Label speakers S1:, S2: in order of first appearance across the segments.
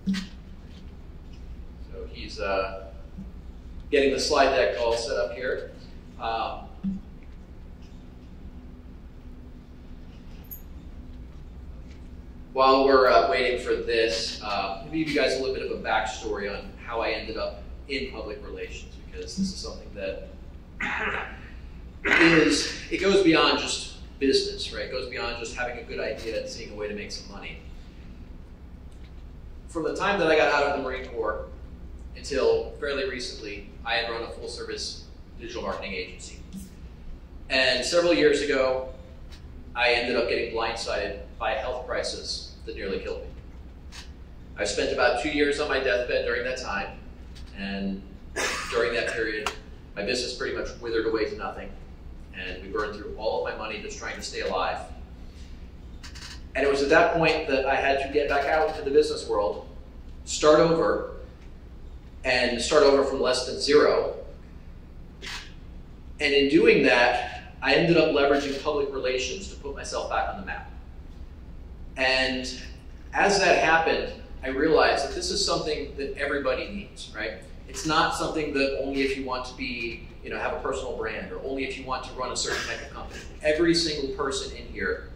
S1: So he's getting the slide deck all set up here. While we're waiting for this, let me give you guys a little bit of a backstory on how I ended up in public relations, because this is something that it goes beyond just business, right? It goes beyond just having a good idea and seeing a way to make some money. From the time that I got out of the Marine Corps until fairly recently, I had run a full-service digital marketing agency. And several years ago, I ended up getting blindsided by a health crisis that nearly killed me. I spent about 2 years on my deathbed during that time, and during that period, my business pretty much withered away to nothing, and we burned through all of my money just trying to stay alive. And it was at that point that I had to get back out into the business world, start over, and start over from less than zero. And in doing that, I ended up leveraging public relations to put myself back on the map. And as that happened, I realized that this is something that everybody needs, right? It's not something that only if you want to be, have a personal brand, or only if you want to run a certain type of company. Every single person in here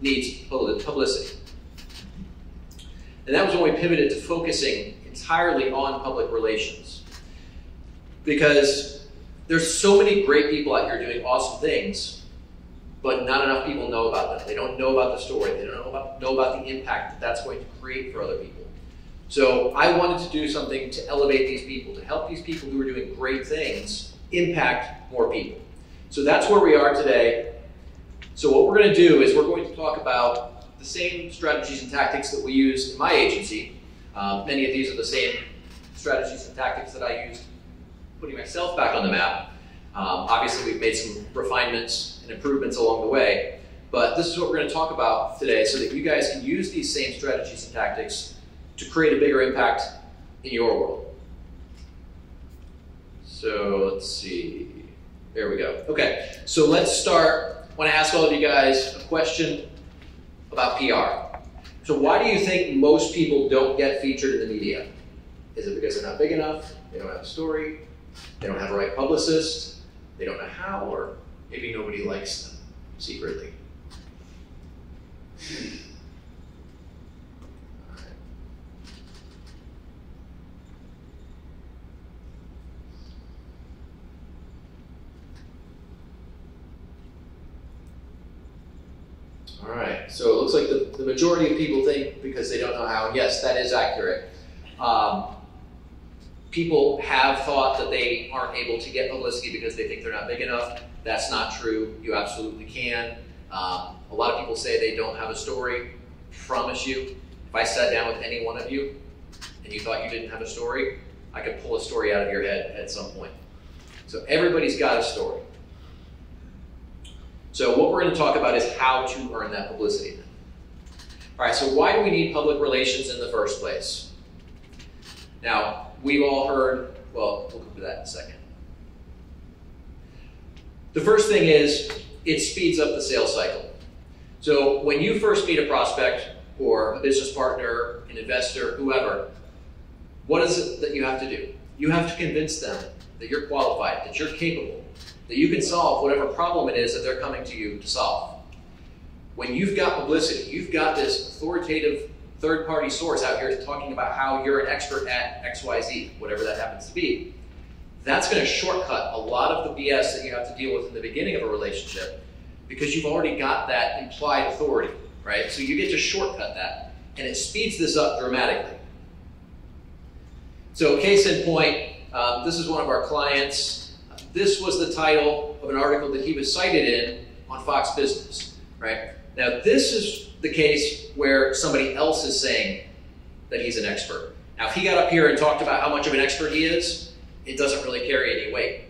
S1: needs publicity. And that was when we pivoted to focusing entirely on public relations. Because there's so many great people out here doing awesome things, but not enough people know about them. They don't know about the story. They don't know about the impact that that's going to create for other people. So I wanted to do something to elevate these people, to help these people who are doing great things impact more people. So that's where we are today. So what we're going to do is we're going to talk about the same strategies and tactics that we use in my agency. Many of these are the same strategies and tactics that I used putting myself back on the map. Obviously, we've made some refinements and improvements along the way, but this is what we're going to talk about today so that you guys can use these same strategies and tactics to create a bigger impact in your world. So let's see. There we go. Okay, so let's start. I want to ask all of you guys a question about PR. So why do you think most people don't get featured in the media? Is it because they're not big enough? They don't have a story? They don't have a right publicist? They don't know how? Or maybe nobody likes them secretly? All right, so it looks like the majority of people think because they don't know how. Yes, that is accurate. People have thought that they aren't able to get publicity because they think they're not big enough. That's not true. You absolutely can. A lot of people say they don't have a story. Promise you, if I sat down with any one of you and you thought you didn't have a story, I could pull a story out of your head at some point. So everybody's got a story. So what we're going to talk about is how to earn that publicity. All right, so why do we need public relations in the first place? Now, we've all heard, well, we'll come to that in a second. The first thing is, it speeds up the sales cycle. So when you first meet a prospect or a business partner, an investor, whoever, what is it that you have to do? You have to convince them that you're qualified, that you're capable, that you can solve whatever problem it is that they're coming to you to solve. When you've got publicity, you've got this authoritative third-party source out here talking about how you're an expert at XYZ, whatever that happens to be, that's going to shortcut a lot of the BS that you have to deal with in the beginning of a relationship because you've already got that implied authority, right? So you get to shortcut that, and it speeds this up dramatically. So case in point, this is one of our clients. This was the title of an article that he was cited in on Fox Business, right? Now, this is the case where somebody else is saying that he's an expert. Now, if he got up here and talked about how much of an expert he is, it doesn't really carry any weight.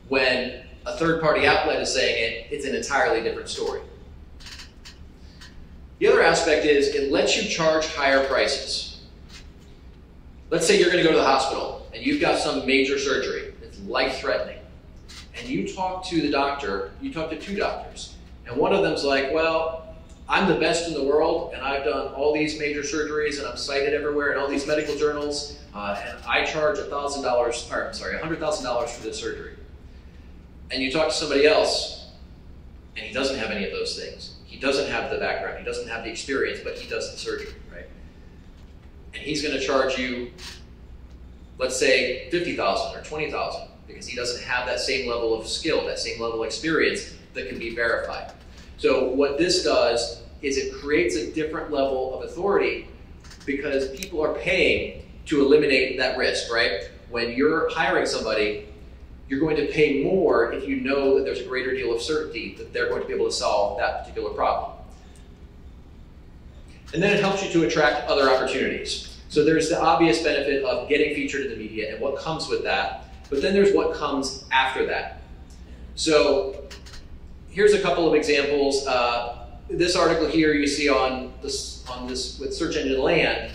S1: When a third-party outlet is saying it, it's an entirely different story. The other aspect is it lets you charge higher prices. Let's say you're going to go to the hospital and you've got some major surgery that's life-threatening. And you talk to the doctor, you talk to two doctors, and one of them's like, well, I'm the best in the world, and I've done all these major surgeries, and I'm cited everywhere in all these medical journals, and I charge $100,000 for this surgery. And you talk to somebody else, and he doesn't have any of those things. He doesn't have the background, he doesn't have the experience, but he does the surgery, right? And he's going to charge you, let's say, $50,000 or $20,000, because he doesn't have that same level of skill, that same level of experience that can be verified. So what this does is it creates a different level of authority because people are paying to eliminate that risk, right? When you're hiring somebody, you're going to pay more if you know that there's a greater deal of certainty that they're going to be able to solve that particular problem. And then it helps you to attract other opportunities. So there's the obvious benefit of getting featured in the media and what comes with that, but then there's what comes after that. So here's a couple of examples. This article here you see on this with Search Engine Land.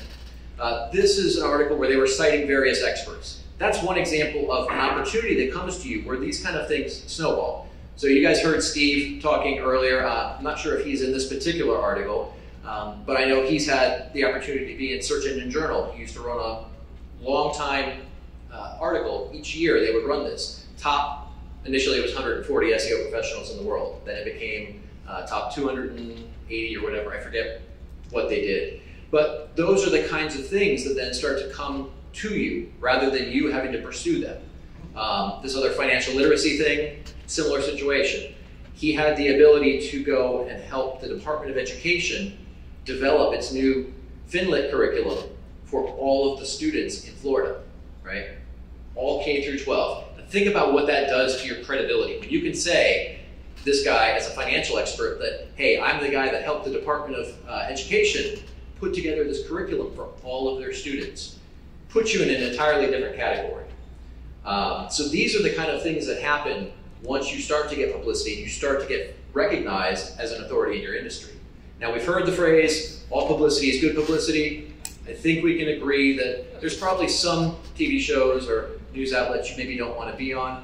S1: This is an article where they were citing various experts. That's one example of an opportunity that comes to you where these kind of things snowball. So you guys heard Steve talking earlier. I'm not sure if he's in this particular article, but I know he's had the opportunity to be in Search Engine Journal. He used to run a long time article. Each year they would run this. Initially it was 140 SEO professionals in the world. Then it became top 280 or whatever. I forget what they did. But those are the kinds of things that then start to come to you rather than you having to pursue them. This other financial literacy thing, similar situation. He had the ability to go and help the Department of Education develop its new Finlit curriculum for all of the students in Florida, right? All K through 12. Think about what that does to your credibility. When you can say, this guy as a financial expert, that, hey, I'm the guy that helped the Department of Education put together this curriculum for all of their students, puts you in an entirely different category. So these are the kind of things that happen once you start to get publicity, you start to get recognized as an authority in your industry. Now we've heard the phrase, all publicity is good publicity. I think we can agree that there's probably some TV shows or news outlets you maybe don't want to be on.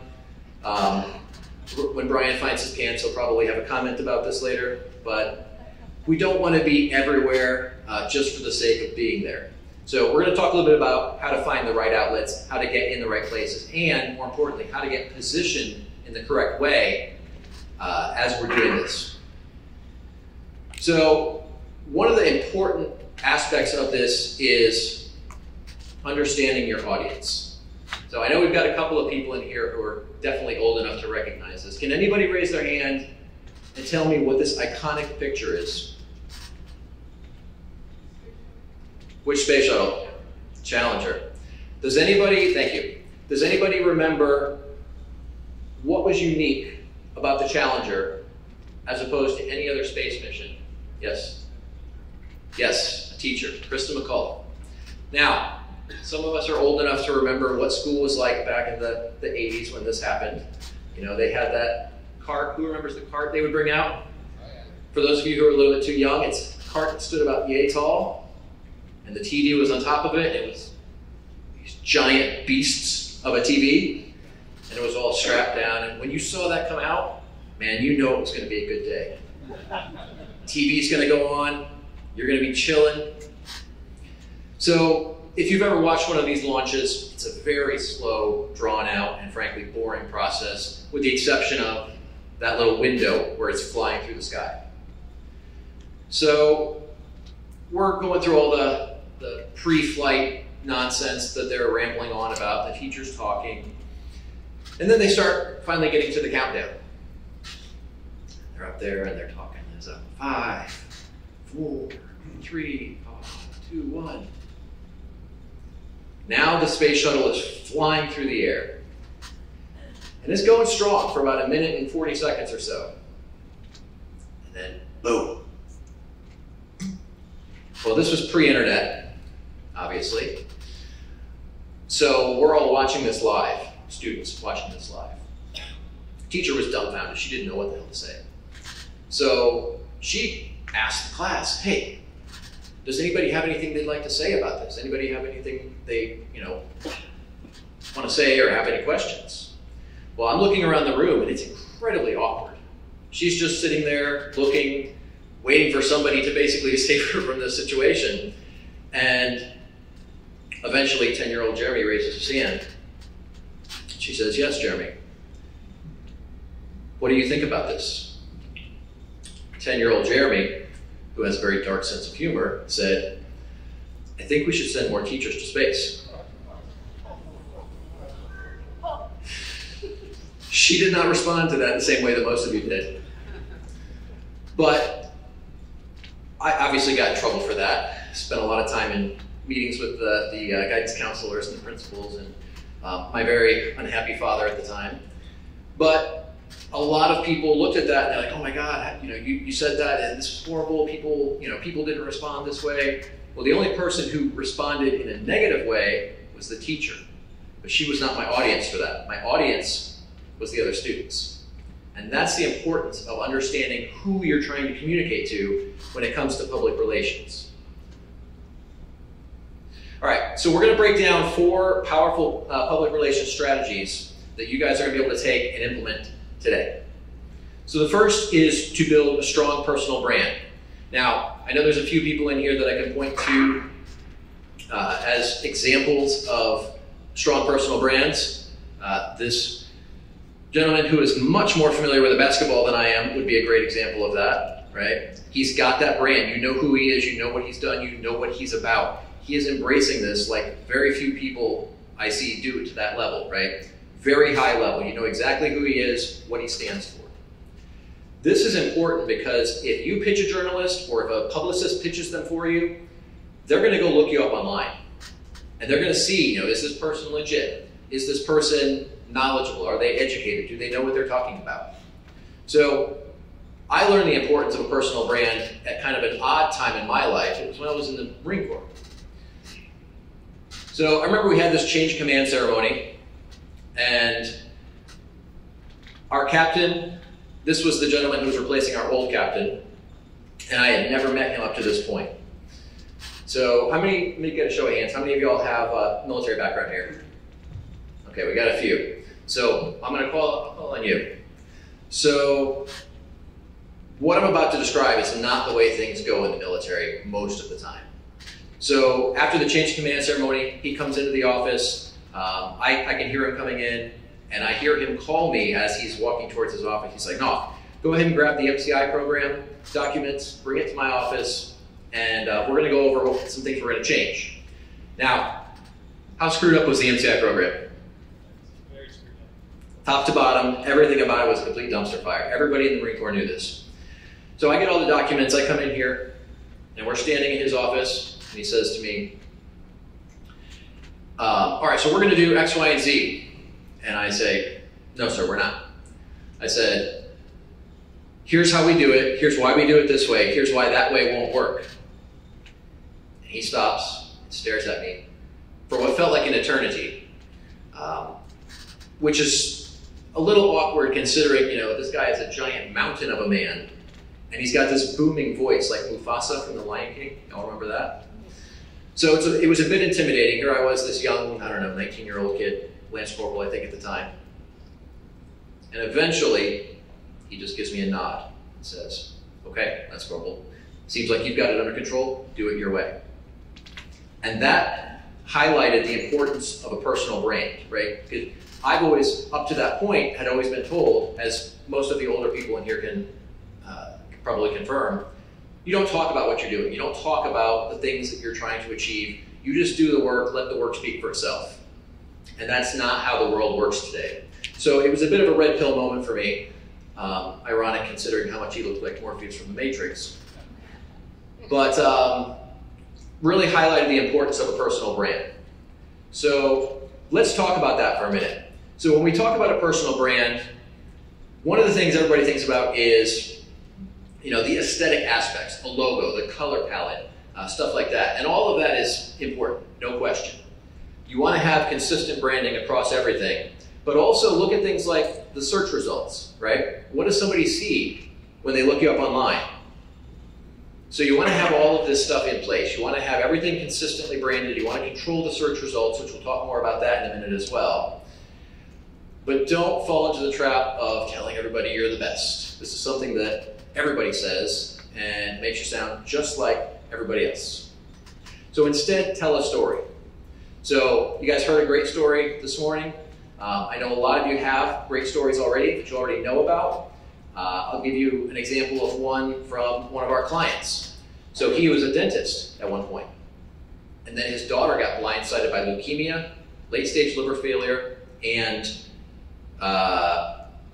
S1: When Brian finds his pants, he'll probably have a comment about this later, but we don't want to be everywhere just for the sake of being there. So we're going to talk a little bit about how to find the right outlets, how to get in the right places, and more importantly, how to get positioned in the correct way as we're doing this. So one of the important aspects of this is understanding your audience. So I know we've got a couple of people in here who are definitely old enough to recognize this. Can anybody raise their hand and tell me what this iconic picture is? Which space shuttle? Challenger. Does anybody, thank you, does anybody remember what was unique about the Challenger as opposed to any other space mission? Yes? Yes, a teacher, Krista McCullough. Now, some of us are old enough to remember what school was like back in the 80s when this happened. You know, they had that cart. Who remembers the cart they would bring out? For those of you who are a little bit too young, it's a cart that stood about yay tall, and the TV was on top of it. It was these giant beasts of a TV, and it was all strapped down. And when you saw that come out, man, you know it was going to be a good day. TV's going to go on. You're going to be chilling. So if you've ever watched one of these launches, it's a very slow, drawn out, and frankly boring process, with the exception of that little window where it's flying through the sky. So we're going through all the pre-flight nonsense that they're rambling on about, the teacher's talking, and then they start finally getting to the countdown. They're up there and they're talking. It's up 5, 4, 3, 2, 1. Now the space shuttle is flying through the air. And it's going strong for about 1 minute and 40 seconds or so. And then, boom. Well, this was pre-internet, obviously. So we're all watching this live, students watching this live. The teacher was dumbfounded. She didn't know what the hell to say. So she asked the class, hey, does anybody have anything they'd like to say about this? Anybody have anything they, want to say or have any questions? Well, I'm looking around the room and it's incredibly awkward. She's just sitting there looking waiting for somebody to basically save her from this situation. And eventually 10-year-old Jeremy raises his hand. She says, yes, Jeremy. What do you think about this? 10-year-old Jeremy, who has a very dark sense of humor, said, I think we should send more teachers to space. She did not respond to that the same way that most of you did. But I obviously got in trouble for that. Spent a lot of time in meetings with the guidance counselors and the principals and my very unhappy father at the time. But a lot of people looked at that and they're like, oh my God, you said that and this is horrible. People didn't respond this way. Well, the only person who responded in a negative way was the teacher. But she was not my audience for that. My audience was the other students. And that's the importance of understanding who you're trying to communicate to when it comes to public relations. All right, so we're going to break down 4 powerful public relations strategies that you guys are going to be able to take and implement today. So the first is to build a strong personal brand. Now, I know there's a few people in here that I can point to as examples of strong personal brands. This gentleman who is much more familiar with basketball than I am would be a great example of that, right? He's got that brand. You know who he is. You know what he's done. You know what he's about. He is embracing this like very few people I see do it to that level, right? Very high level. You know exactly who he is, what he stands for. This is important because if you pitch a journalist or if a publicist pitches them for you, they're going to go look you up online. And they're going to see, is this person legit? Is this person knowledgeable? Are they educated? Do they know what they're talking about? So I learned the importance of a personal brand at kind of an odd time in my life. It was when I was in the Marine Corps. So I remember we had this change of command ceremony, and our captain, this was the gentleman who was replacing our old captain, and I had never met him up to this point. So let me get a show of hands. How many of y'all have a military background here? Okay, we got a few. So I'm going to call on you. So what I'm about to describe is not the way things go in the military most of the time. So after the change of command ceremony, he comes into the office. I can hear him coming in, and I hear him call me as he's walking towards his office. He's like, Knauff, go ahead and grab the MCI program documents, bring it to my office, and we're going to go over some things we're going to change. Now, how screwed up was the MCI program?
S2: Very screwed up.
S1: Top to bottom, everything about it was a complete dumpster fire. Everybody in the Marine Corps knew this. So I get all the documents, I come in here, and we're standing in his office, and he says to me, all right, so we're going to do X, Y, and Z. And I say, no, sir, we're not. I said, here's how we do it. Here's why we do it this way. Here's why that way won't work. And he stops and stares at me for what felt like an eternity, which is a little awkward considering, this guy is a giant mountain of a man, and he's got this booming voice like Mufasa from The Lion King. Y'all remember that? So it was a bit intimidating. Here I was, this young, 19-year-old kid, Lance Corporal, I think at the time. And eventually, he just gives me a nod and says, okay, Lance Corporal, seems like you've got it under control, do it your way. And that highlighted the importance of a personal brand, right? Because I've always, up to that point, had always been told, as most of the older people in here can probably confirm, you don't talk about what you're doing. You don't talk about the things that you're trying to achieve. You just do the work, let the work speak for itself. And that's not how the world works today. So it was a bit of a red pill moment for me. Ironic considering how much he looked like Morpheus from The Matrix. But really highlighted the importance of a personal brand. So let's talk about that for a minute. So when we talk about a personal brand, one of the things everybody thinks about is the aesthetic aspects, the logo, the color palette, stuff like that. And all of that is important, no question. You want to have consistent branding across everything, but also look at things like the search results, right? What does somebody see when they look you up online? So you want to have all of this stuff in place. You want to have everything consistently branded. You want to control the search results, which we'll talk more about that in a minute as well. But don't fall into the trap of telling everybody you're the best. This is something that everybody says, and makes you sound just like everybody else. So instead, tell a story. So you guys heard a great story this morning. I know a lot of you have great stories already that you already know about. I'll give you an example of one from one of our clients. So he was a dentist at one point, and then his daughter got blindsided by leukemia, late-stage liver failure, and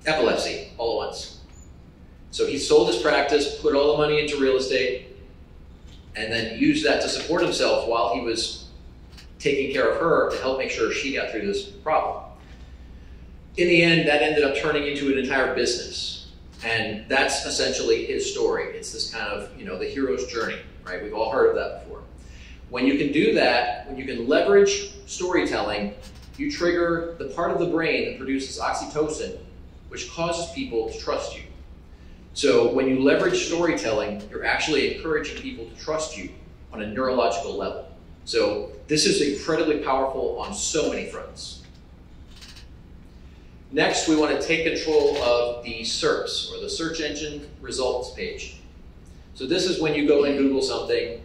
S1: epilepsy all at once. So he sold his practice, put all the money into real estate, and then used that to support himself while he was taking care of her to help make sure she got through this problem. In the end, that ended up turning into an entire business. And that's essentially his story. It's this kind of, the hero's journey, right? We've all heard of that before. When you can do that, when you can leverage storytelling, you trigger the part of the brain that produces oxytocin, which causes people to trust you. So when you leverage storytelling, you're actually encouraging people to trust you on a neurological level. So this is incredibly powerful on so many fronts. Next, we want to take control of the SERPs, or the search engine results page. So this is when you go and Google something,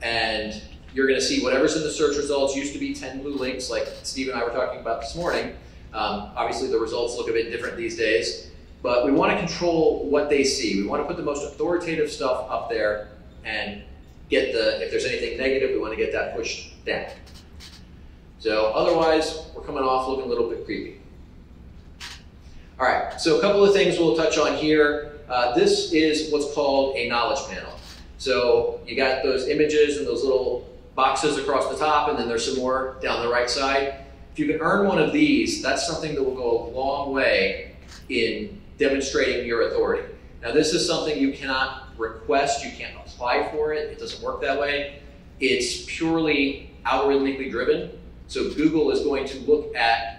S1: and you're going to see whatever's in the search results. Used to be 10 blue links, like Steve and I were talking about this morning. Obviously, the results look a bit different these days, but we want to control what they see. We want to put the most authoritative stuff up there and get if there's anything negative, we want to get that pushed down. So otherwise, we're coming off looking a little bit creepy. All right, so a couple of things we'll touch on here. This is what's called a knowledge panel. So you got those images and those little boxes across the top, and then there's some more down the right side. If you can earn one of these, that's something that will go a long way in demonstrating your authority. Now, this is something you cannot request, you can't apply for it, it doesn't work that way. It's purely algorithmically driven. So Google is going to look at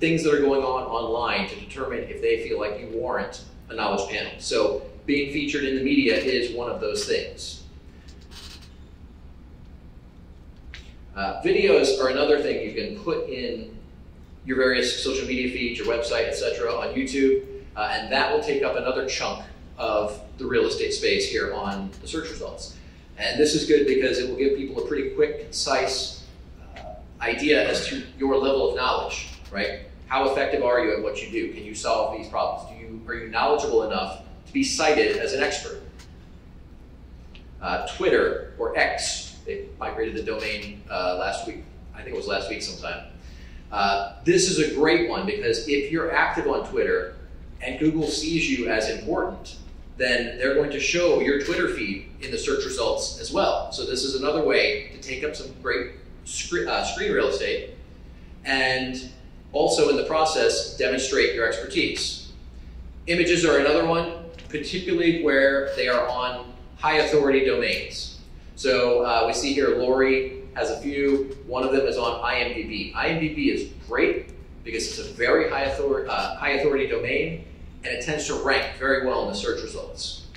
S1: things that are going on online to determine if they feel like you warrant a knowledge panel. So being featured in the media is one of those things. Videos are another thing you can put in your various social media feeds, your website, etc. on YouTube, and that will take up another chunk of the real estate space here on the search results. And this is good because it will give people a pretty quick, concise idea as to your level of knowledge, right? How effective are you at what you do? Can you solve these problems? Are you knowledgeable enough to be cited as an expert? Twitter, or X, they migrated the domain last week. I think it was last week sometime. This is a great one because if you're active on Twitter and Google sees you as important, then they're going to show your Twitter feed in the search results as well. So this is another way to take up some great screen real estate and also in the process demonstrate your expertise. Images are another one, particularly where they are on high authority domains. So we see here Lori has a few. One of them is on IMDb. IMDb is great because it's a very high authority domain, and it tends to rank very well in the search results.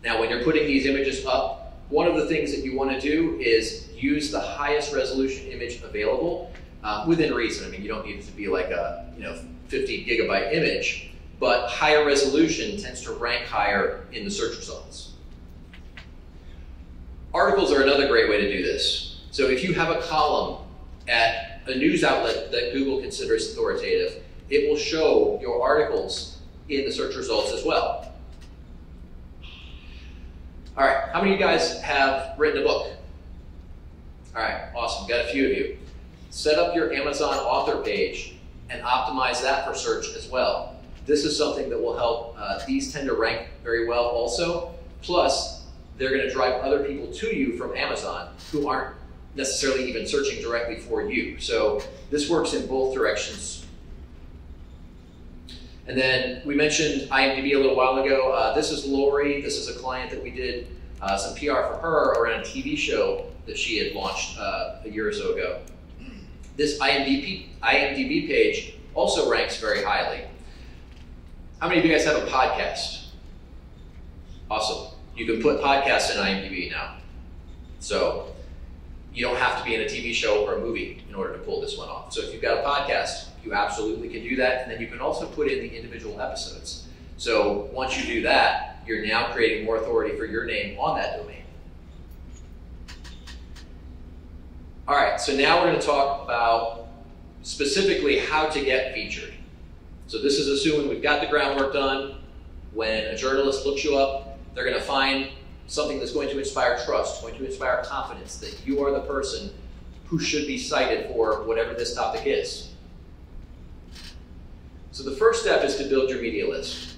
S1: Now, when you're putting these images up, one of the things that you want to do is use the highest resolution image available within reason. I mean, you don't need it to be like a 50 gigabyte image, but higher resolution tends to rank higher in the search results. Articles are another great way to do this. So if you have a column at a news outlet that Google considers authoritative, it will show your articles in the search results as well. All right, how many of you guys have written a book? All right, awesome, got a few of you. Set up your Amazon author page and optimize that for search as well. This is something that will help. These tend to rank very well also. Plus, they're going to drive other people to you from Amazon who aren't necessarily even searching directly for you. So this works in both directions. And then we mentioned IMDb a little while ago. This is Lori. This is a client that we did some PR for her around a TV show that she had launched a year or so ago. This IMDb page also ranks very highly. How many of you guys have a podcast? Awesome. You can put podcasts in IMDb now. So you don't have to be in a TV show or a movie in order to pull this one off. So if you've got a podcast, you absolutely can do that. And then you can also put in the individual episodes. So once you do that, you're now creating more authority for your name on that domain. All right, so now we're going to talk about specifically how to get featured. So this is assuming we've got the groundwork done. When a journalist looks you up, they're going to find something that's going to inspire trust, going to inspire confidence that you are the person who should be cited for whatever this topic is. So the first step is to build your media list.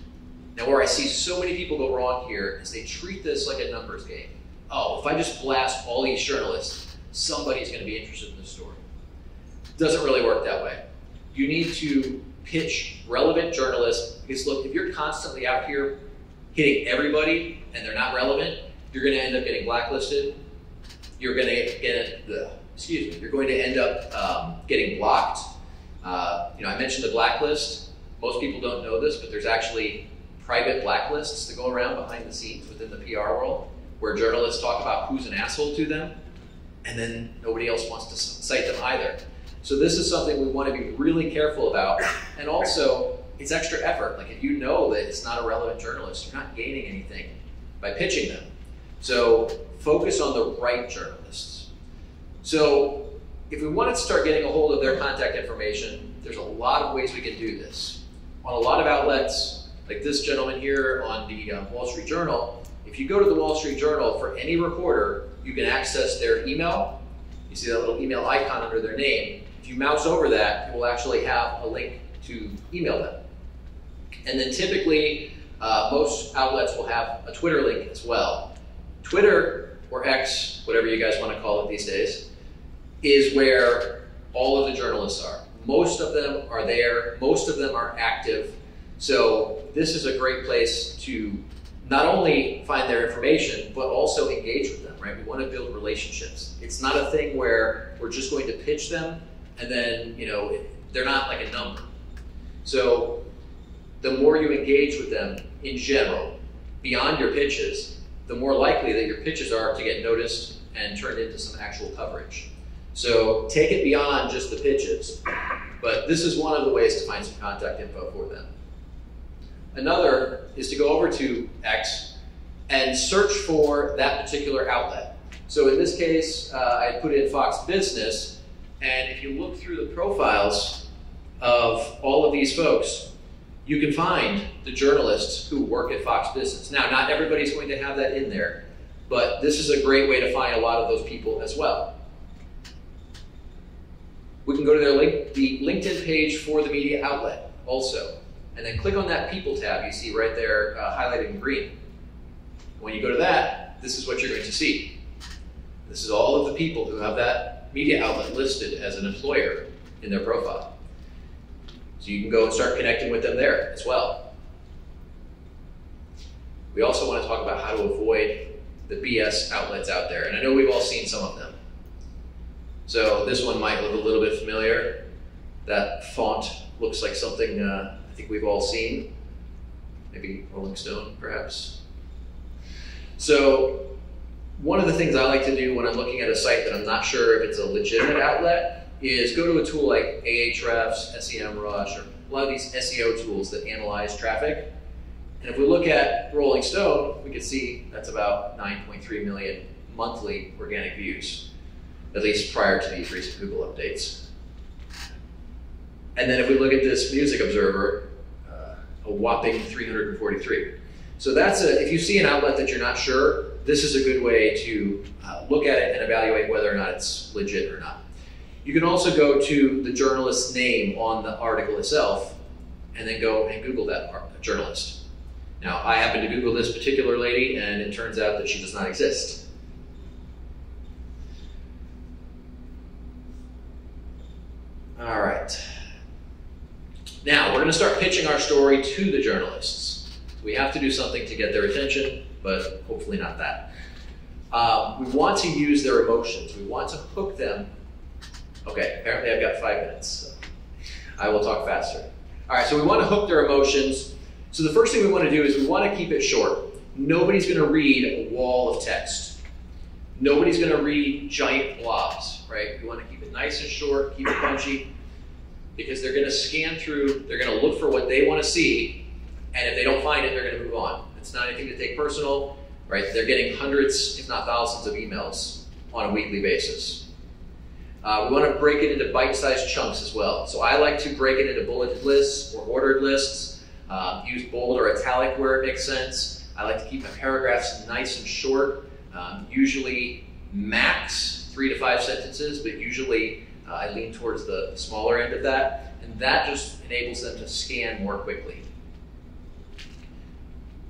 S1: Now where I see so many people go wrong here is they treat this like a numbers game. Oh, if I just blast all these journalists, somebody's going to be interested in this story. It doesn't really work that way. You need to pitch relevant journalists, because look, if you're constantly out here hitting everybody and they're not relevant, you're going to end up getting blacklisted. You're going to end up getting blocked. I mentioned the blacklist. Most people don't know this, but there's actually private blacklists that go around behind the scenes within the PR world, where journalists talk about who's an asshole to them, and then nobody else wants to cite them either. So this is something we want to be really careful about. And also, it's extra effort. Like if you know that it's not a relevant journalist, you're not gaining anything by pitching them. So focus on the right journalists. So if we wanted to start getting a hold of their contact information, there's a lot of ways we can do this. On a lot of outlets, like this gentleman here on the Wall Street Journal, if you go to the Wall Street Journal, for any reporter, you can access their email. You see that little email icon under their name. If you mouse over that, it will actually have a link to email them. And then typically, most outlets will have a Twitter link as well. Twitter, or X, whatever you guys want to call it these days, is where all of the journalists are. Most of them are there. Most of them are active. So this is a great place to not only find their information, but also engage with them, right? We want to build relationships. It's not a thing where we're just going to pitch them and then, they're not like a number. So the more you engage with them in general, beyond your pitches, the more likely that your pitches are to get noticed and turned into some actual coverage. So take it beyond just the pitches, but this is one of the ways to find some contact info for them. Another is to go over to X and search for that particular outlet. So in this case, I put in Fox Business, and if you look through the profiles of all of these folks, you can find the journalists who work at Fox Business. Now, not everybody's going to have that in there, but this is a great way to find a lot of those people as well. We can go to the LinkedIn page for the media outlet also, and then click on that People tab you see right there highlighted in green. When you go to that, this is what you're going to see. This is all of the people who have that media outlet listed as an employer in their profile. So you can go and start connecting with them there as well. We also want to talk about how to avoid the BS outlets out there, and I know we've all seen some of them. So this one might look a little bit familiar. That font looks like something I think we've all seen. Maybe Rolling Stone, perhaps. So one of the things I like to do when I'm looking at a site that I'm not sure if it's a legitimate outlet is go to a tool like Ahrefs, SEMrush, or a lot of these SEO tools that analyze traffic. And if we look at Rolling Stone, we can see that's about 9.3 million monthly organic views, at least prior to these recent Google updates. And then if we look at this Music Observer, a whopping 343. So that's if you see an outlet that you're not sure, this is a good way to look at it and evaluate whether or not it's legit or not. You can also go to the journalist's name on the article itself and then go and Google that journalist. Now, I happen to Google this particular lady, and it turns out that she does not exist. All right. Now, we're going to start pitching our story to the journalists. We have to do something to get their attention, but hopefully not that. We want to use their emotions. We want to hook them. Okay, apparently I've got 5 minutes, so I will talk faster. All right, so we want to hook their emotions. So the first thing we want to do is we want to keep it short. Nobody's going to read a wall of text. Nobody's going to read giant blobs, right? We want to keep it nice and short, keep it punchy, because they're going to scan through, they're going to look for what they want to see, and if they don't find it, they're going to move on. It's not anything to take personal, right? They're getting hundreds, if not thousands of emails on a weekly basis. We want to break it into bite-sized chunks as well. So I like to break it into bulleted lists or ordered lists, use bold or italic where it makes sense. I like to keep my paragraphs nice and short, usually max 3 to 5 sentences, but usually I lean towards the smaller end of that, and that just enables them to scan more quickly.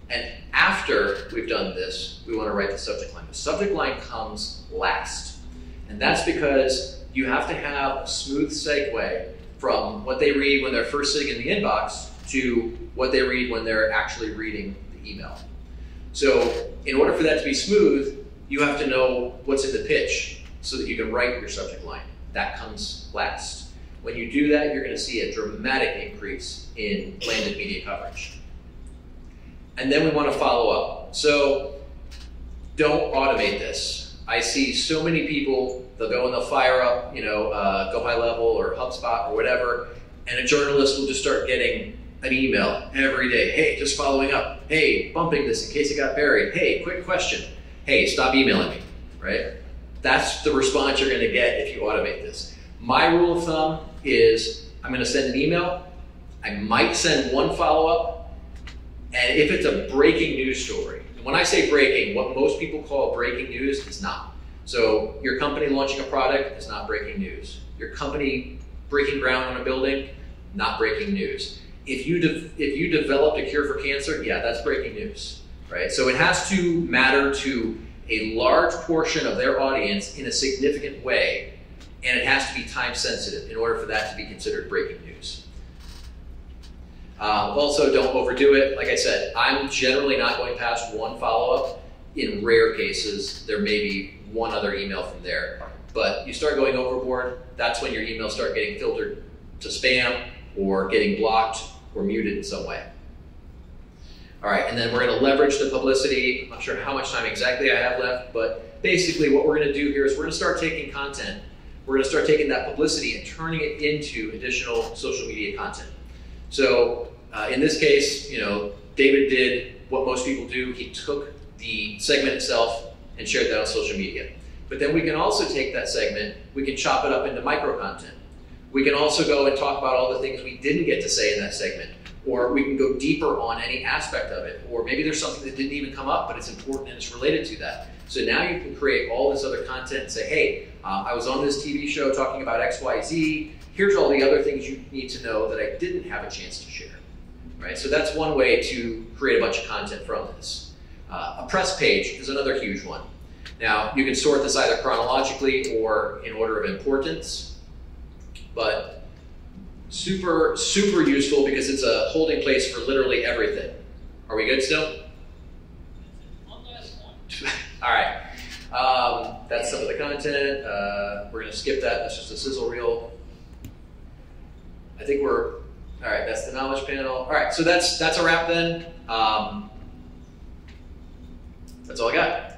S1: And after we've done this, we want to write the subject line. The subject line comes last, and that's because you have to have a smooth segue from what they read when they're first sitting in the inbox to what they read when they're actually reading the email. So in order for that to be smooth, you have to know what's in the pitch so that you can write your subject line. That comes last. When you do that, you're going to see a dramatic increase in landed media coverage. And then we want to follow up. So don't automate this. I see so many people, they'll go and they'll fire up, Go High Level or HubSpot or whatever, and a journalist will just start getting an email every day. Hey, just following up. Hey, bumping this in case it got buried. Hey, quick question. Hey, stop emailing me, right? That's the response you're going to get if you automate this. My rule of thumb is I'm going to send an email. I might send one follow-up. And if it's a breaking news story, and when I say breaking, what most people call breaking news is not. So your company launching a product is not breaking news. Your company breaking ground on a building, not breaking news. If you developed a cure for cancer, yeah, that's breaking news, right? So it has to matter to a large portion of their audience in a significant way, and it has to be time sensitive in order for that to be considered breaking news. Also, don't overdo it. Like I said, I'm generally not going past one follow-up. In rare cases, there may be one other email from there. But you start going overboard, that's when your emails start getting filtered to spam or getting blocked or muted in some way. All right, and then we're going to leverage the publicity. I'm not sure how much time exactly I have left, but basically what we're going to do here is we're going to start taking content. We're going to start taking that publicity and turning it into additional social media content. So in this case, David did what most people do. He took the segment itself and shared that on social media. But then we can also take that segment, we can chop it up into micro content. We can also go and talk about all the things we didn't get to say in that segment, or we can go deeper on any aspect of it, or maybe there's something that didn't even come up, but it's important and it's related to that. So now you can create all this other content and say, hey, I was on this TV show talking about XYZ. Here's all the other things you need to know that I didn't have a chance to share. Right? So that's one way to create a bunch of content from this. A press page is another huge one. Now, you can sort this either chronologically or in order of importance, but super, super useful because it's a holding place for literally everything. Are we good still?
S2: One last one.
S1: All right. That's some of the content. We're going to skip that. That's just a sizzle reel. I think we're, all right, that's the knowledge panel. All right, so that's a wrap then. That's all I got.